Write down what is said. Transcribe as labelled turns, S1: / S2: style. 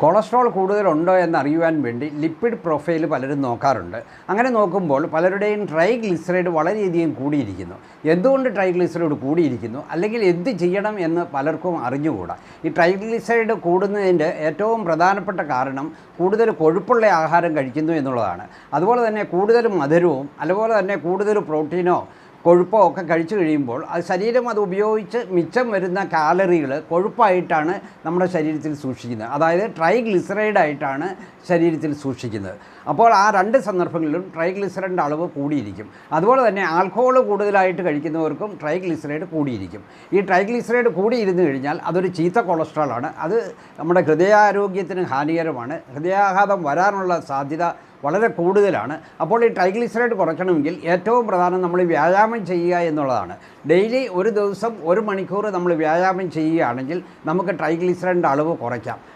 S1: Cholesterol കൂടുതലുണ്ടോ എന്നറിയുവാൻ വേണ്ടി lipid profile പലരും നോക്കാറുണ്ട്. അങ്ങനെ നോക്കുമ്പോൾ പലരുടെയും ട്രൈഗ്ലിസറൈഡ് വളരെയധികം കൂടിയിരിക്കുന്നു. എന്തുകൊണ്ട് ട്രൈഗ്ലിസറൈഡ് കൂടിയിരിക്കുന്നു, അല്ലെങ്കിൽ എന്ത് ചെയ്യണം എന്ന് പലർക്കും അറിഞ്ഞുകൂടാ. ഈ ട്രൈഗ്ലിസറൈഡ് കൂടുന്നതിൻ്റെ ഏറ്റവും പ്രധാനപ്പെട്ട കാരണം കൂടുതൽ കൊഴുപ്പുള്ള ആഹാരം കഴിക്കുന്നു എന്നുള്ളതാണ്. അതുപോലെ തന്നെ കൂടുതൽ മധുരവും അതുപോലെ തന്നെ കൂടുതൽ പ്രോട്ടീനോ കൊഴുപ്പോ ഒക്കെ കഴിച്ചു കഴിയുമ്പോൾ ശരീരം അത് ഉപയോഗിച്ച് മിച്ചം വരുന്ന കാലറികൾ കൊഴുപ്പായിട്ടാണ് നമ്മുടെ ശരീരത്തിൽ സൂക്ഷിക്കുന്നത്. അതായത് ട്രൈഗ്ലിസറൈഡായിട്ടാണ് ശരീരത്തിൽ സൂക്ഷിക്കുന്നത്. അപ്പോൾ ആ രണ്ട് സന്ദർഭങ്ങളിലും ട്രൈഗ്ലിസറൈഡിൻ്റെ അളവ് കൂടിയിരിക്കും. അതുപോലെ തന്നെ ആൽക്കഹോൾ കൂടുതലായിട്ട് കഴിക്കുന്നവർക്കും ട്രൈഗ്ലിസറൈഡ് കൂടിയിരിക്കും. ഈ ട്രൈഗ്ലിസറൈഡ് കൂടിയിരുന്നു കഴിഞ്ഞാൽ അതൊരു ചീത്ത കൊളസ്ട്രോളാണ്. അത് നമ്മുടെ ഹൃദയാരോഗ്യത്തിന് ഹാനികരമാണ്. ഹൃദയാഘാതം വരാനുള്ള സാധ്യത വളരെ കൂടുതലാണ്. അപ്പോൾ ഈ ട്രൈഗ്ലിസറൈഡ് കുറയ്ക്കണമെങ്കിൽ ഏറ്റവും പ്രധാനം നമ്മൾ വ്യായാമം ചെയ്യുക എന്നുള്ളതാണ്. ഡെയിലി ഒരു ദിവസം 1 മണിക്കൂർ നമ്മൾ വ്യായാമം ചെയ്യുകയാണെങ്കിൽ നമുക്ക് ട്രൈഗ്ലിസറൈഡിൻ്റെ അളവ് കുറയ്ക്കാം.